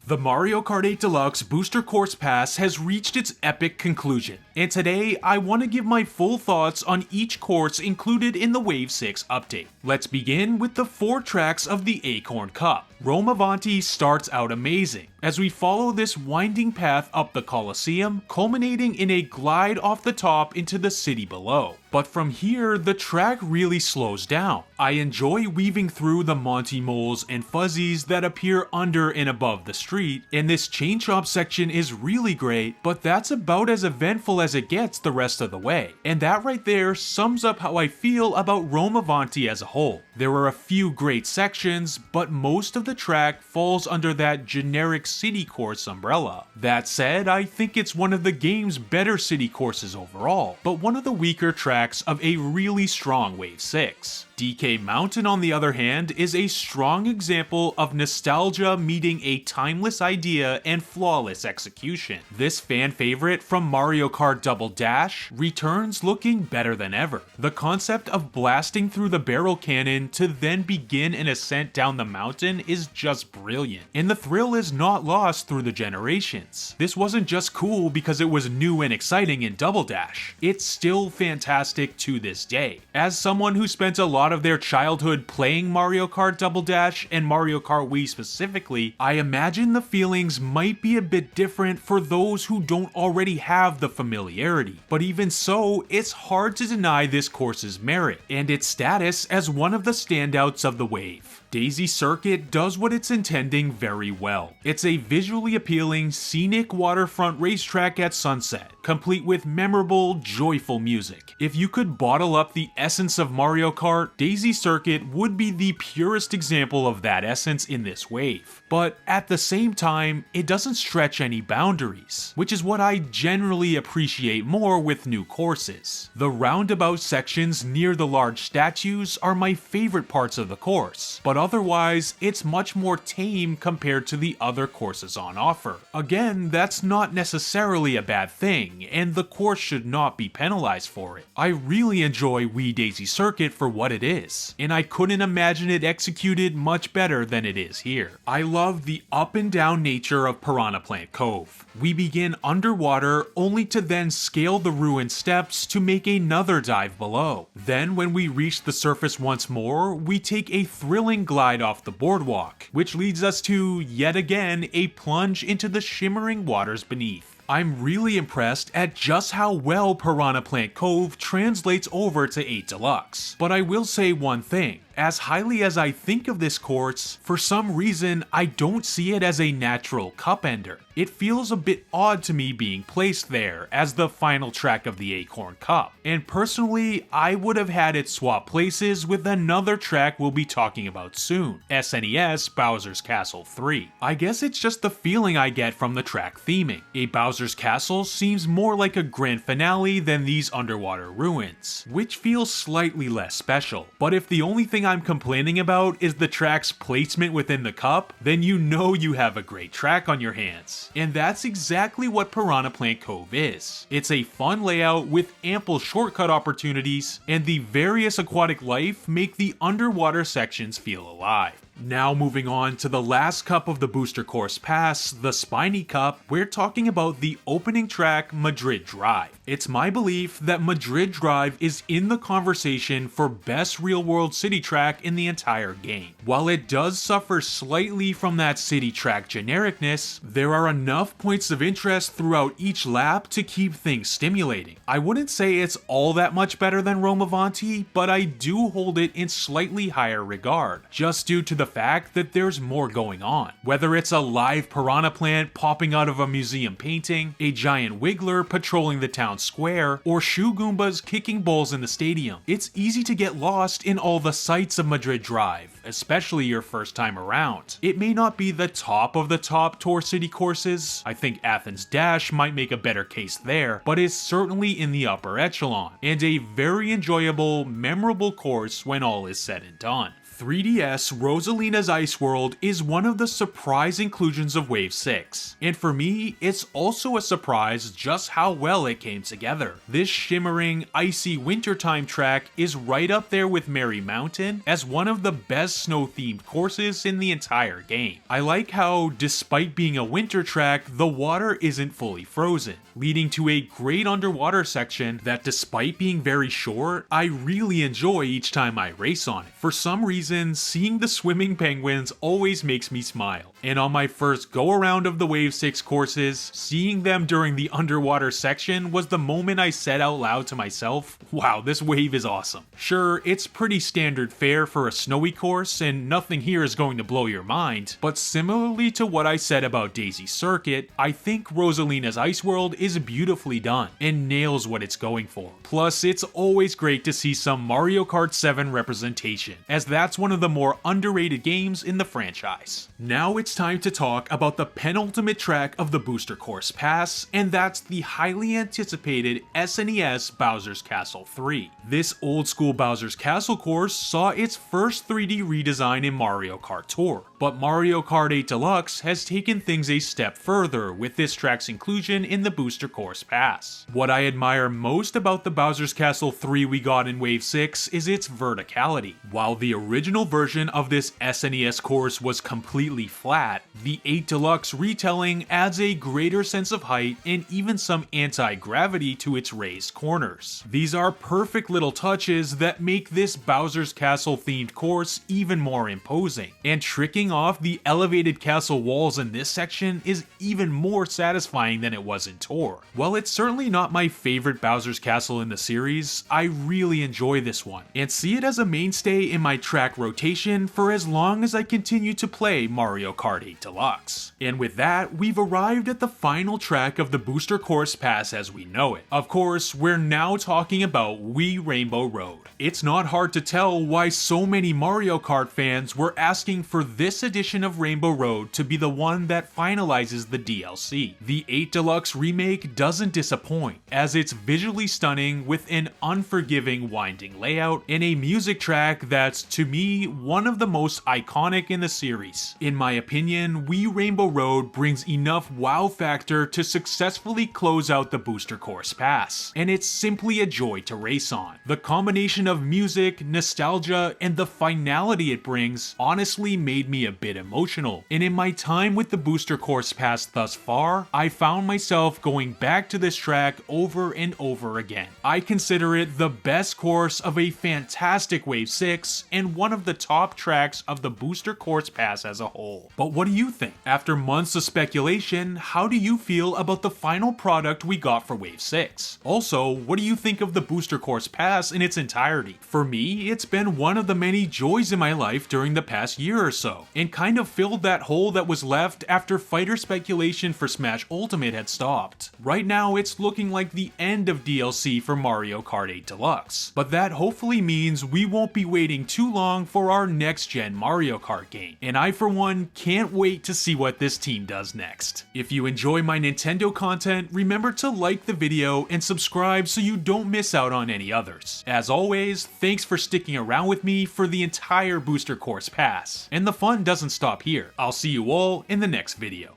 The Mario Kart 8 Deluxe Booster Course Pass has reached its epic conclusion, and today I want to give my full thoughts on each course included in the Wave 6 update. Let's begin with the 4 tracks of the Acorn Cup. Rome Avanti starts out amazing, as we follow this winding path up the Colosseum, culminating in a glide off the top into the city below. But from here, the track really slows down. I enjoy weaving through the Monty Moles and Fuzzies that appear under and above the street, and this chain chomp section is really great, but that's about as eventful as it gets the rest of the way. And that right there sums up how I feel about Rome Avanti as a whole. There are a few great sections, but most of the track falls under that generic city course umbrella. That said, I think it's one of the game's better city courses overall, but one of the weaker tracks of a really strong Wave 6. DK Mountain, on the other hand, is a strong example of nostalgia meeting a timeless idea and flawless execution. This fan favorite from Mario Kart Double Dash returns looking better than ever. The concept of blasting through the barrel cannon to then begin an ascent down the mountain is just brilliant, and the thrill is not lost through the generations. This wasn't just cool because it was new and exciting in Double Dash, it's still fantastic to this day. As someone who spent a lot of their childhood playing Mario Kart Double Dash and Mario Kart Wii specifically, I imagine the feelings might be a bit different for those who don't already have the familiarity. But even so, it's hard to deny this course's merit, and its status as one of the standouts of the wave. Daisy Circuit does what it's intending very well. It's a visually appealing, scenic waterfront racetrack at sunset, complete with memorable, joyful music. If you could bottle up the essence of Mario Kart, Daisy Circuit would be the purest example of that essence in this wave. But at the same time, it doesn't stretch any boundaries, which is what I generally appreciate more with new courses. The roundabout sections near the large statues are my favorite parts of the course, but otherwise, it's much more tame compared to the other courses on offer. Again, that's not necessarily a bad thing, and the course should not be penalized for it. I really enjoy Wii Daisy Circuit for what it is, and I couldn't imagine it executed much better than it is here. I love the up and down nature of Piranha Plant Cove. We begin underwater only to then scale the ruined steps to make another dive below. Then when we reach the surface once more, we take a thrilling glide off the boardwalk, which leads us to, yet again, a plunge into the shimmering waters beneath. I'm really impressed at just how well Piranha Plant Cove translates over to 8 Deluxe. But I will say one thing. As highly as I think of this course, for some reason I don't see it as a natural cup ender. It feels a bit odd to me being placed there as the final track of the Acorn Cup, and personally I would have had it swap places with another track we'll be talking about soon, SNES Bowser's Castle 3. I guess it's just the feeling I get from the track theming. A Bowser's Castle seems more like a grand finale than these underwater ruins, which feels slightly less special. But if the only thing I'm complaining about is the track's placement within the cup, then you know you have a great track on your hands. And that's exactly what Piranha Plant Cove is. It's a fun layout with ample shortcut opportunities, and the various aquatic life make the underwater sections feel alive. Now moving on to the last cup of the Booster Course Pass, the Spiny Cup, we're talking about the opening track, Madrid Drive. It's my belief that Madrid Drive is in the conversation for best real-world city track in the entire game. While it does suffer slightly from that city track genericness, there are enough points of interest throughout each lap to keep things stimulating. I wouldn't say it's all that much better than Rome Avanti, but I do hold it in slightly higher regard, just due to the fact that there's more going on. Whether it's a live piranha plant popping out of a museum painting, a giant wiggler patrolling the town square, or shoe goombas kicking balls in the stadium, it's easy to get lost in all the sights of Madrid Drive, especially your first time around. It may not be the top of the top tour city courses, I think Athens Dash might make a better case there, but it's certainly in the upper echelon, and a very enjoyable, memorable course when all is said and done. 3DS Rosalinas Ice World is one of the surprise inclusions of Wave 6, and for me, it's also a surprise just how well it came together. This shimmering, icy wintertime track is right up there with Merry Mountain as one of the best snow-themed courses in the entire game. I like how, despite being a winter track, the water isn't fully frozen, leading to a great underwater section that, despite being very short, I really enjoy each time I race on it. For some reason, seeing the swimming penguins always makes me smile. And on my first go around of the Wave 6 courses, seeing them during the underwater section was the moment I said out loud to myself, wow, this wave is awesome. Sure, it's pretty standard fare for a snowy course, and nothing here is going to blow your mind, but similarly to what I said about Daisy Circuit, I think Rosalina's Ice World is beautifully done, and nails what it's going for. Plus, it's always great to see some Mario Kart 7 representation, as that's one of the more underrated games in the franchise. Now it's time to talk about the penultimate track of the Booster Course Pass, and that's the highly anticipated SNES Bowser's Castle 3. This old school Bowser's Castle course saw its first 3D redesign in Mario Kart Tour, but Mario Kart 8 Deluxe has taken things a step further with this track's inclusion in the Booster Course Pass. What I admire most about the Bowser's Castle 3 we got in Wave 6 is its verticality. While the original version of this SNES course was completely flat, the 8 Deluxe retelling adds a greater sense of height and even some anti-gravity to its raised corners. These are perfect little touches that make this Bowser's Castle themed course even more imposing, and tricking off the elevated castle walls in this section is even more satisfying than it was in Tour. While it's certainly not my favorite Bowser's Castle in the series, I really enjoy this one, and see it as a mainstay in my track rotation for as long as I continue to play Mario Kart 8 Deluxe. And with that, we've arrived at the final track of the Booster Course Pass as we know it. Of course, we're now talking about Wii Rainbow Road. It's not hard to tell why so many Mario Kart fans were asking for this edition of Rainbow Road to be the one that finalizes the DLC. The 8 Deluxe remake doesn't disappoint, as it's visually stunning with an unforgiving winding layout and a music track that's, to me, one of the most iconic in the series. In my opinion, Wii Rainbow Road brings enough wow factor to successfully close out the Booster Course Pass, and it's simply a joy to race on. The combination of music, nostalgia, and the finality it brings honestly made me a bit emotional, and in my time with the Booster Course Pass thus far, I found myself going back to this track over and over again. I consider it the best course of a fantastic Wave 6 and one of the top tracks of the Booster Course Pass as a whole. But what do you think? After months of speculation, how do you feel about the final product we got for Wave 6? Also, what do you think of the Booster Course Pass in its entirety? For me, it's been one of the many joys in my life during the past year or so, and kind of filled that hole that was left after fighter speculation for Smash Ultimate had stopped. Right now, it's looking like the end of DLC for Mario Kart 8 Deluxe, but that hopefully means we won't be waiting too long for our next-gen Mario Kart game, and I for one can't wait to see what this team does next. If you enjoy my Nintendo content, remember to like the video and subscribe so you don't miss out on any others. As always, thanks for sticking around with me for the entire Booster Course Pass, and the fun doesn't stop here. I'll see you all in the next video.